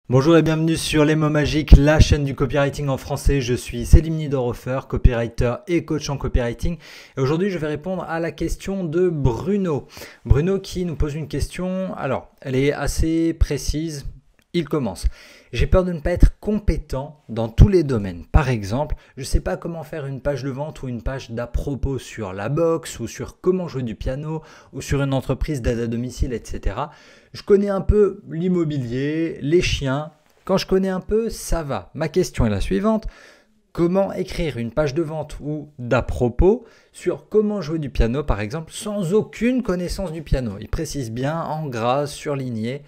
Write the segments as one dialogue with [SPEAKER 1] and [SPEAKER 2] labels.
[SPEAKER 1] Bonjour et bienvenue sur Les mots magiques, la chaîne du copywriting en français. Je suis Selim Niederhofer, copywriter et coach en copywriting. Et aujourd'hui, je vais répondre à la question de Bruno. Bruno qui nous pose une question, alors elle est assez précise. Il commence. J'ai peur de ne pas être compétent dans tous les domaines. Par exemple, je ne sais pas comment faire une page de vente ou une page d'à propos sur la boxe ou sur comment jouer du piano ou sur une entreprise d'aide à domicile, etc. Je connais un peu l'immobilier, les chiens. Quand je connais un peu, ça va. Ma question est la suivante. Comment écrire une page de vente ou d'à propos sur comment jouer du piano, par exemple, sans aucune connaissance du piano. Il précise bien en gras, surligné,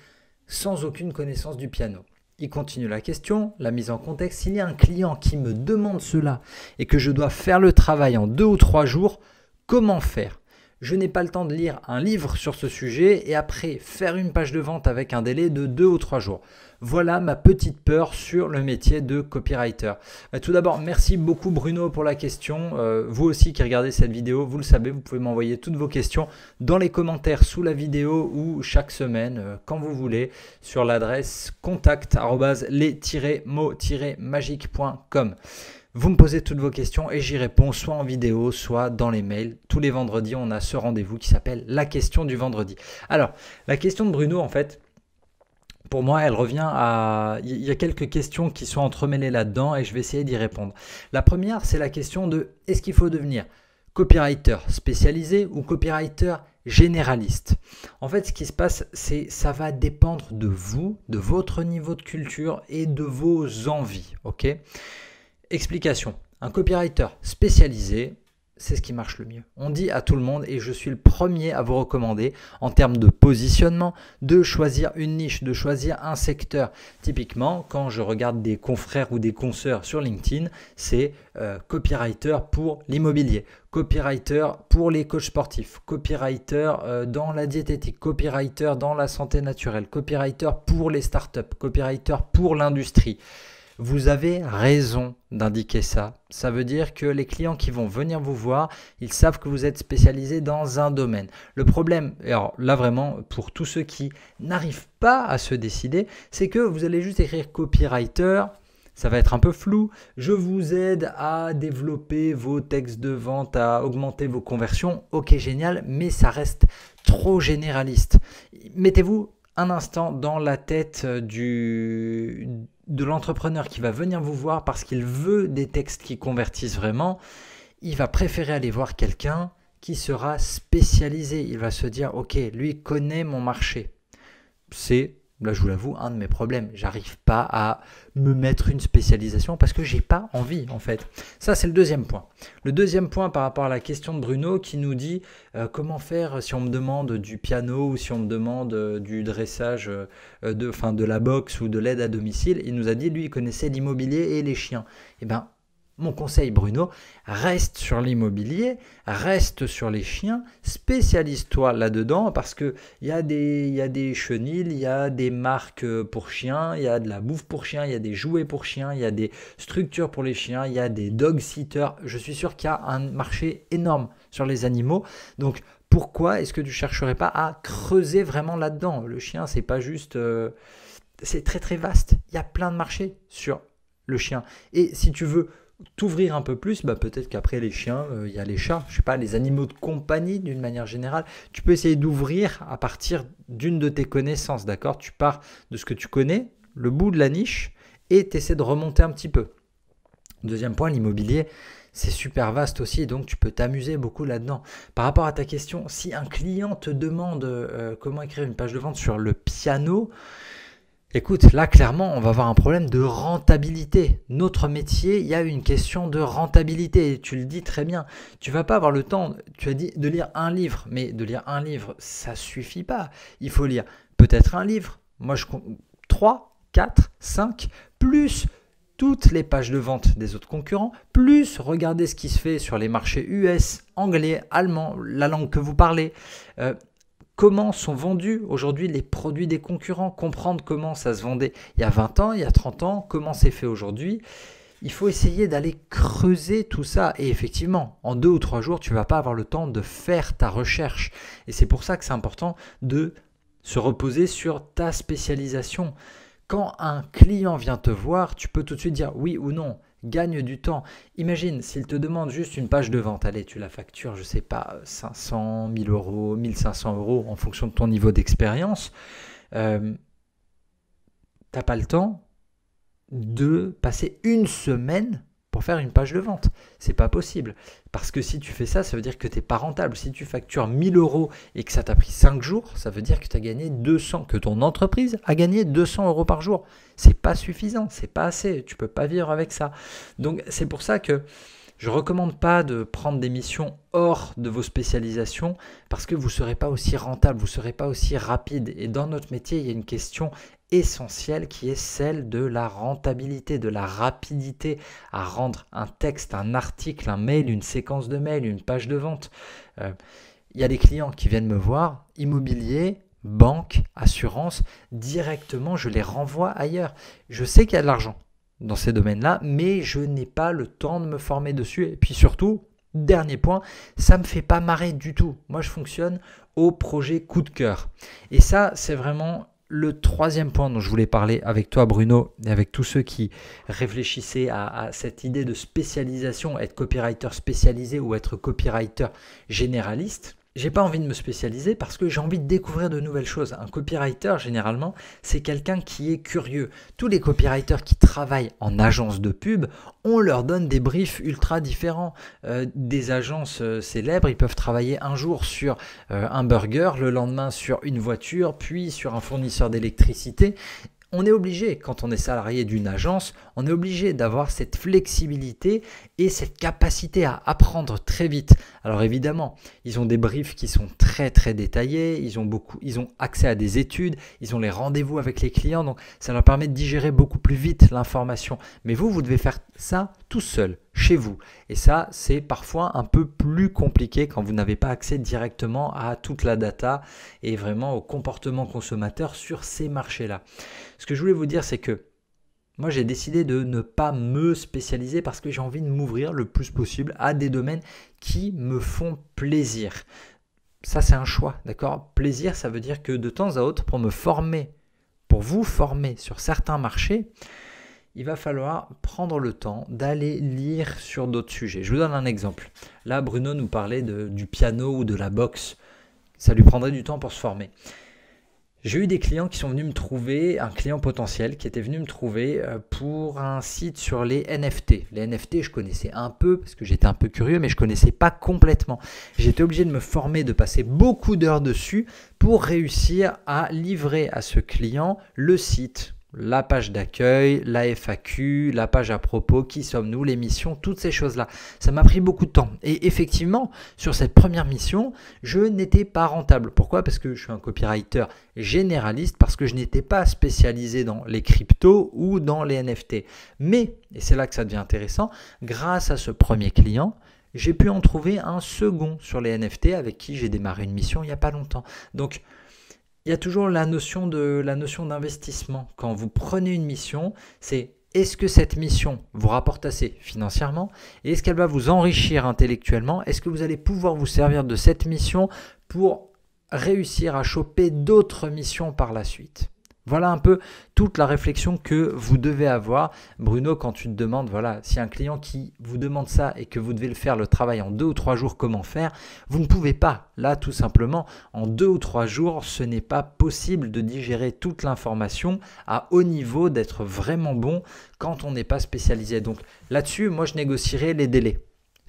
[SPEAKER 1] sans aucune connaissance du piano. Il continue la question, la mise en contexte. S'il y a un client qui me demande cela et que je dois faire le travail en 2 ou 3 jours, comment faire ? Je n'ai pas le temps de lire un livre sur ce sujet et après faire une page de vente avec un délai de 2 ou 3 jours. Voilà ma petite peur sur le métier de copywriter. Tout d'abord, merci beaucoup Bruno pour la question. Vous aussi qui regardez cette vidéo, vous le savez, vous pouvez m'envoyer toutes vos questions dans les commentaires sous la vidéo ou chaque semaine, quand vous voulez, sur l'adresse contact@les-mots-magiques.com. Vous me posez toutes vos questions et j'y réponds soit en vidéo, soit dans les mails. Tous les vendredis, on a ce rendez-vous qui s'appelle la question du vendredi. Alors, la question de Bruno, en fait, pour moi, elle revient à... Il y a quelques questions qui sont entremêlées là-dedans et je vais essayer d'y répondre. La première, c'est la question de est-ce qu'il faut devenir copywriter spécialisé ou copywriter généraliste? En fait, ce qui se passe, c'est ça va dépendre de vous, de votre niveau de culture et de vos envies, ok ? Explication. Un copywriter spécialisé, c'est ce qui marche le mieux. On dit à tout le monde, et je suis le premier à vous recommander, en termes de positionnement, de choisir une niche, de choisir un secteur. Typiquement, quand je regarde des confrères ou des consoeurs sur LinkedIn, c'est copywriter pour l'immobilier, copywriter pour les coachs sportifs, copywriter dans la diététique, copywriter dans la santé naturelle, copywriter pour les startups, copywriter pour l'industrie. Vous avez raison d'indiquer ça. Ça veut dire que les clients qui vont venir vous voir, ils savent que vous êtes spécialisé dans un domaine. Le problème, alors là vraiment, pour tous ceux qui n'arrivent pas à se décider, c'est que vous allez juste écrire copywriter. Ça va être un peu flou. Je vous aide à développer vos textes de vente, à augmenter vos conversions. Ok, génial, mais ça reste trop généraliste. Mettez-vous un instant dans la tête de l'entrepreneur qui va venir vous voir parce qu'il veut des textes qui convertissent vraiment. Il va préférer aller voir quelqu'un qui sera spécialisé. Il va se dire, ok, lui connaît mon marché. C'est, là je vous l'avoue, un de mes problèmes. J'arrive pas à me mettre une spécialisation parce que j'ai pas envie en fait. Ça c'est le deuxième point. Le deuxième point par rapport à la question de Bruno qui nous dit comment faire si on me demande du piano ou si on me demande du dressage de la boxe ou de l'aide à domicile. Il nous a dit lui il connaissait l'immobilier et les chiens. Eh ben mon conseil Bruno, reste sur l'immobilier, reste sur les chiens, spécialise-toi là-dedans parce qu'il y a des chenils, il y a des marques pour chiens, il y a de la bouffe pour chiens, il y a des jouets pour chiens, il y a des structures pour les chiens, il y a des dog sitters. Je suis sûr qu'il y a un marché énorme sur les animaux. Donc pourquoi est-ce que tu ne chercherais pas à creuser vraiment là-dedans? Le chien, c'est pas juste... c'est très très vaste. Il y a plein de marchés sur le chien. Et si tu veux t'ouvrir un peu plus, peut-être qu'après les chiens, il y a les chats, je sais pas, les animaux de compagnie d'une manière générale. Tu peux essayer d'ouvrir à partir d'une de tes connaissances, d'accord? Tu pars de ce que tu connais, le bout de la niche, et tu essaies de remonter un petit peu. Deuxième point, l'immobilier, c'est super vaste aussi, donc tu peux t'amuser beaucoup là-dedans. Par rapport à ta question, si un client te demande comment écrire une page de vente sur le piano, écoute, là clairement on va avoir un problème de rentabilité. Notre métier, il y a une question de rentabilité et tu le dis très bien. Tu vas pas avoir le temps, tu as dit de lire un livre, mais de lire un livre, ça suffit pas. Il faut lire peut-être un livre, moi je compte 3, 4, 5, plus toutes les pages de vente des autres concurrents, plus regarder ce qui se fait sur les marchés US, anglais, allemand, la langue que vous parlez. Comment sont vendus aujourd'hui les produits des concurrents, comprendre comment ça se vendait il y a 20 ans, il y a 30 ans, comment c'est fait aujourd'hui. Il faut essayer d'aller creuser tout ça. Et effectivement, en 2 ou 3 jours, tu ne vas pas avoir le temps de faire ta recherche. Et c'est pour ça que c'est important de se reposer sur ta spécialisation. Quand un client vient te voir, tu peux tout de suite dire oui ou non. Gagne du temps. Imagine, s'il te demande juste une page de vente, allez, tu la factures, je ne sais pas, 500, 1000 euros, 1500 euros en fonction de ton niveau d'expérience. Tu n'as pas le temps de passer une semaine pour faire une page de vente. C'est pas possible. Parce que si tu fais ça, ça veut dire que tu n'es pas rentable. Si tu factures 1000 euros et que ça t'a pris 5 jours, ça veut dire que tu as gagné 200, que ton entreprise a gagné 200 euros par jour. C'est pas suffisant, c'est pas assez. Tu peux pas vivre avec ça. Donc c'est pour ça que je ne recommande pas de prendre des missions hors de vos spécialisations parce que vous ne serez pas aussi rentable, vous ne serez pas aussi rapide. Et dans notre métier, il y a une question essentielle qui est celle de la rentabilité, de la rapidité à rendre un texte, un article, un mail, une séquence de mail, une page de vente. Il y a des clients qui viennent me voir, immobilier, banque, assurance, directement je les renvoie ailleurs. Je sais qu'il y a de l'argent dans ces domaines-là, mais je n'ai pas le temps de me former dessus. Et puis surtout, dernier point, ça ne me fait pas marrer du tout. Moi, je fonctionne au projet coup de cœur. Et ça, c'est vraiment le troisième point dont je voulais parler avec toi, Bruno, et avec tous ceux qui réfléchissaient à cette idée de spécialisation, être copywriter spécialisé ou être copywriter généraliste. J'ai pas envie de me spécialiser parce que j'ai envie de découvrir de nouvelles choses. Un copywriter, généralement, c'est quelqu'un qui est curieux. Tous les copywriters qui travaillent en agence de pub, on leur donne des briefs ultra différents. Des agences célèbres, ils peuvent travailler un jour sur un burger, le lendemain sur une voiture, puis sur un fournisseur d'électricité. On est obligé, quand on est salarié d'une agence, on est obligé d'avoir cette flexibilité et cette capacité à apprendre très vite. Alors évidemment, ils ont des briefs qui sont très très détaillés, ils ont accès à des études, ils ont les rendez-vous avec les clients, donc ça leur permet de digérer beaucoup plus vite l'information. Mais vous devez faire ça tout seul, chez vous. Et ça, c'est parfois un peu plus compliqué quand vous n'avez pas accès directement à toute la data et vraiment au comportement consommateur sur ces marchés-là. Ce que je voulais vous dire, c'est que moi, j'ai décidé de ne pas me spécialiser parce que j'ai envie de m'ouvrir le plus possible à des domaines qui me font plaisir. Ça, c'est un choix, d'accord ? Plaisir, ça veut dire que de temps à autre, pour me former, pour vous former sur certains marchés, il va falloir prendre le temps d'aller lire sur d'autres sujets. Je vous donne un exemple. Là, Bruno nous parlait du piano ou de la boxe. Ça lui prendrait du temps pour se former. J'ai eu des clients qui sont venus me trouver, un client potentiel qui était venu me trouver pour un site sur les NFT. Les NFT, je connaissais un peu parce que j'étais un peu curieux, mais je ne connaissais pas complètement. J'étais obligé de me former, de passer beaucoup d'heures dessus pour réussir à livrer à ce client le site, la page d'accueil, la FAQ, la page à propos, qui sommes-nous, les missions, toutes ces choses-là. Ça m'a pris beaucoup de temps. Et effectivement, sur cette première mission, je n'étais pas rentable. Pourquoi ? Parce que je suis un copywriter généraliste, parce que je n'étais pas spécialisé dans les cryptos ou dans les NFT. Mais, et c'est là que ça devient intéressant, grâce à ce premier client, j'ai pu en trouver un second sur les NFT avec qui j'ai démarré une mission il n'y a pas longtemps. Donc, il y a toujours la notion d'investissement. Quand vous prenez une mission, c'est est-ce que cette mission vous rapporte assez financièrement et est-ce qu'elle va vous enrichir intellectuellement ? Est-ce que vous allez pouvoir vous servir de cette mission pour réussir à choper d'autres missions par la suite ? Voilà un peu toute la réflexion que vous devez avoir. Bruno, quand tu te demandes, voilà, si un client qui vous demande ça et que vous devez le faire le travail en 2 ou 3 jours, comment faire ? Vous ne pouvez pas. Là, tout simplement, en 2 ou 3 jours, ce n'est pas possible de digérer toute l'information à haut niveau, d'être vraiment bon quand on n'est pas spécialisé. Donc là-dessus, moi, je négocierai les délais.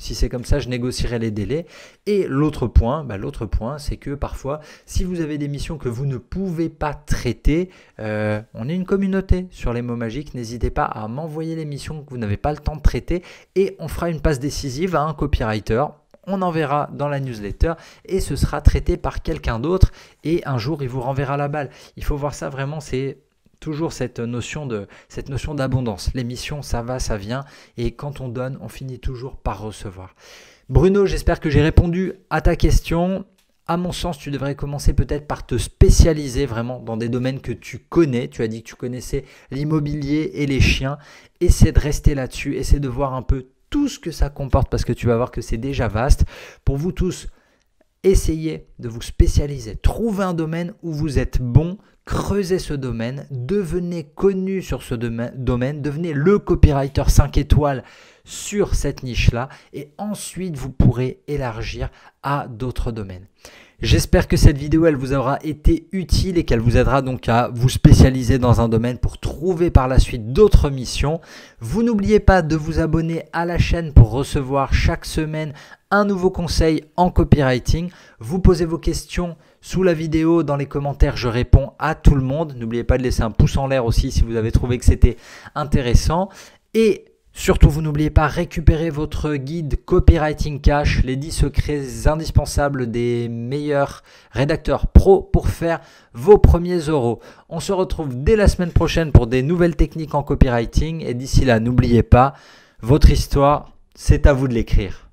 [SPEAKER 1] Si c'est comme ça, je négocierai les délais. Et l'autre point, c'est que parfois, si vous avez des missions que vous ne pouvez pas traiter, on est une communauté sur les mots magiques. N'hésitez pas à m'envoyer les missions que vous n'avez pas le temps de traiter et on fera une passe décisive à un copywriter. On enverra dans la newsletter et ce sera traité par quelqu'un d'autre et un jour, il vous renverra la balle. Il faut voir ça vraiment, c'est toujours cette notion d'abondance. Les missions, ça va, ça vient. Et quand on donne, on finit toujours par recevoir. Bruno, j'espère que j'ai répondu à ta question. À mon sens, tu devrais commencer peut-être par te spécialiser vraiment dans des domaines que tu connais. Tu as dit que tu connaissais l'immobilier et les chiens. Essaie de rester là-dessus. Essaie de voir un peu tout ce que ça comporte parce que tu vas voir que c'est déjà vaste. Pour vous tous, essayez de vous spécialiser. Trouvez un domaine où vous êtes bon, creusez ce domaine, devenez connu sur ce domaine, devenez le copywriter 5 étoiles sur cette niche-là et ensuite vous pourrez élargir à d'autres domaines. J'espère que cette vidéo elle vous aura été utile et qu'elle vous aidera donc à vous spécialiser dans un domaine pour trouver par la suite d'autres missions. Vous n'oubliez pas de vous abonner à la chaîne pour recevoir chaque semaine un nouveau conseil en copywriting. Vous posez vos questions sous la vidéo, dans les commentaires, je réponds à tout le monde. N'oubliez pas de laisser un pouce en l'air aussi si vous avez trouvé que c'était intéressant. Et surtout, vous n'oubliez pas, récupérer votre guide Copywriting Cash, les 10 secrets indispensables des meilleurs rédacteurs pro pour faire vos premiers euros. On se retrouve dès la semaine prochaine pour des nouvelles techniques en copywriting. Et d'ici là, n'oubliez pas, votre histoire, c'est à vous de l'écrire.